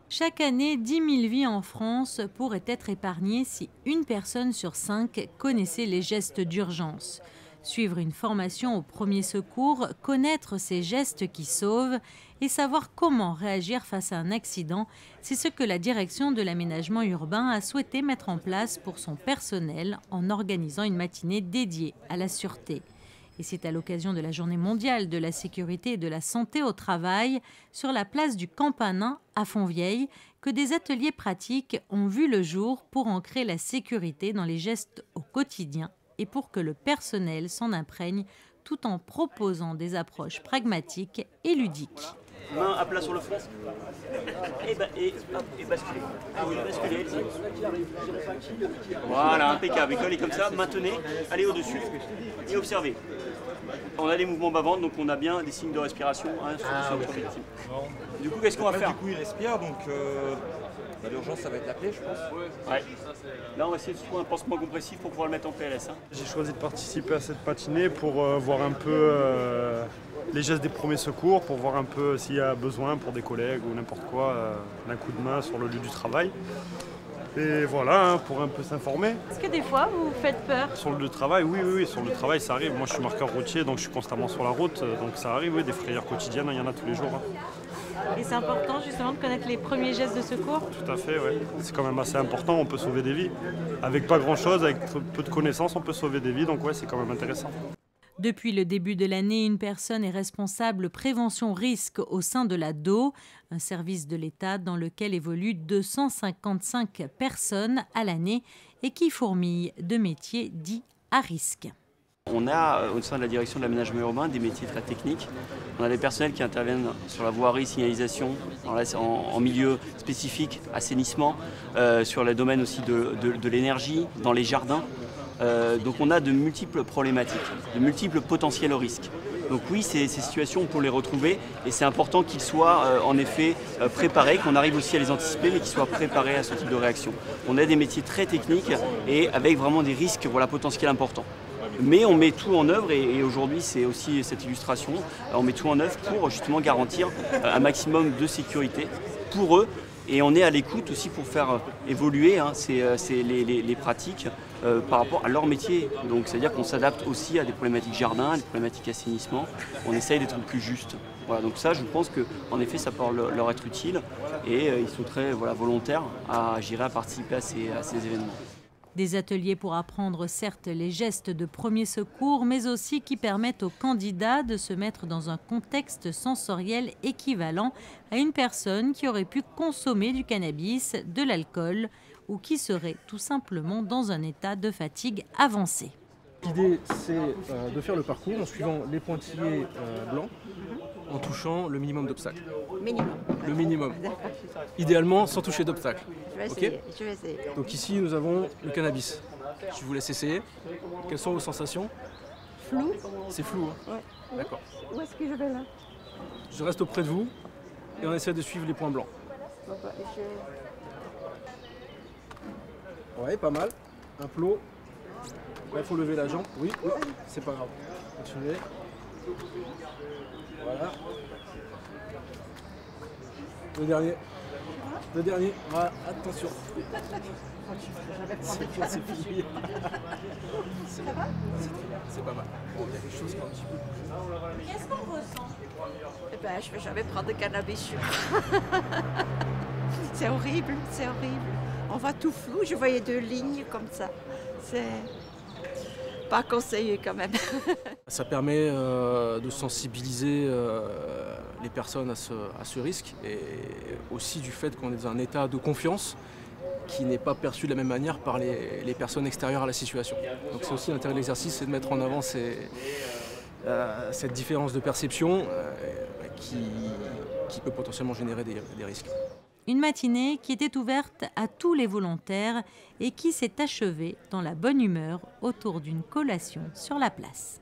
Chaque année, 10 000 vies en France pourraient être épargnées si une personne sur 5 connaissait les gestes d'urgence. Suivre une formation au premier secours, connaître ces gestes qui sauvent et savoir comment réagir face à un accident, c'est ce que la direction de l'aménagement urbain a souhaité mettre en place pour son personnel en organisant une matinée dédiée à la sûreté. Et c'est à l'occasion de la Journée mondiale de la sécurité et de la santé au travail, sur la place du Campanin à Fontvieille, que des ateliers pratiques ont vu le jour pour ancrer la sécurité dans les gestes au quotidien et pour que le personnel s'en imprègne tout en proposant des approches pragmatiques et ludiques. Main à plat sur le front et basculer. Basculer. Voilà, impeccable. Et collez comme ça, maintenez, allez au-dessus et observez. On a des mouvements bas-ventre, donc on a bien des signes de respiration sur notre victime. Du coup, qu'est-ce qu'on va faire? Du coup, il respire, donc l'urgence, ça va être la clé, je pense. Ouais. Là, on va essayer de trouver un pansement compressif pour pouvoir le mettre en PLS. J'ai choisi de participer à cette matinée pour voir un peu les gestes des premiers secours, pour voir un peu s'il y a besoin pour des collègues ou n'importe quoi, d'un coup de main sur le lieu du travail. Et voilà, pour un peu s'informer. Est-ce que des fois, vous faites peur? Sur le lieu de travail, oui, sur le travail, ça arrive. Moi, je suis marqueur routier, donc je suis constamment sur la route. Donc ça arrive, oui, des frayeurs quotidiennes, il y en a tous les jours. Et c'est important justement de connaître les premiers gestes de secours? Tout à fait, oui. C'est quand même assez important, on peut sauver des vies. Avec pas grand-chose, avec peu de connaissances, on peut sauver des vies, donc ouais, c'est quand même intéressant. Depuis le début de l'année, une personne est responsable prévention risque au sein de la DO, un service de l'État dans lequel évoluent 255 personnes à l'année et qui fourmille de métiers dits à risque. On a au sein de la direction de l'aménagement urbain des métiers très techniques. On a des personnels qui interviennent sur la voirie, signalisation, en milieu spécifique, assainissement, sur le domaine aussi de l'énergie, dans les jardins. Donc on a de multiples problématiques, de multiples potentiels risques. Donc oui, ces situations, on peut les retrouver et c'est important qu'ils soient en effet préparés, qu'on arrive aussi à les anticiper, mais qu'ils soient préparés à ce type de réaction. On a des métiers très techniques et avec vraiment des risques potentiels importants. Mais on met tout en œuvre et aujourd'hui c'est aussi cette illustration, on met tout en œuvre pour justement garantir un maximum de sécurité pour eux. Et on est à l'écoute aussi pour faire évoluer les pratiques par rapport à leur métier. Donc c'est-à-dire qu'on s'adapte aussi à des problématiques jardin, à des problématiques assainissement. On essaye d'être plus juste. Voilà, donc ça, je pense qu'en effet, ça peut leur être utile et ils sont très volontaires à participer à ces événements. Des ateliers pour apprendre certes les gestes de premier secours, mais aussi qui permettent aux candidats de se mettre dans un contexte sensoriel équivalent à une personne qui aurait pu consommer du cannabis, de l'alcool ou qui serait tout simplement dans un état de fatigue avancée. L'idée, c'est de faire le parcours en suivant les pointillés blancs, en touchant le minimum d'obstacles. Minimum. Le minimum. Idéalement, sans toucher d'obstacles. Je vais Okay, essayer, je vais essayer. donc ici, nous avons le cannabis. Je vous laisse essayer. Quelles sont vos sensations? Flou. C'est flou, hein? Ouais. D'accord. Où est-ce que je vais là? Je reste auprès de vous et on essaie de suivre les points blancs. Ouais, pas mal. Un plot. Là, il faut lever la jambe. Oui, c'est pas grave. Continuez. Voilà. Le dernier. Le dernier. Voilà, attention. C'est fini. C'est pas mal. Bon, il y a quelque chose qui est un petit peu plus. Qu'est-ce qu'on ressent? Eh ben, je vais jamais prendre de cannabis sûr. C'est horrible, c'est horrible. On voit tout flou, je voyais 2 lignes comme ça. C'est pas conseillé quand même. Ça permet de sensibiliser les personnes à ce risque et aussi du fait qu'on est dans un état de confiance qui n'est pas perçu de la même manière par les personnes extérieures à la situation. Donc c'est aussi l'intérêt de l'exercice, c'est de mettre en avant cette différence de perception qui peut potentiellement générer des risques. Une matinée qui était ouverte à tous les volontaires et qui s'est achevée dans la bonne humeur autour d'une collation sur la place.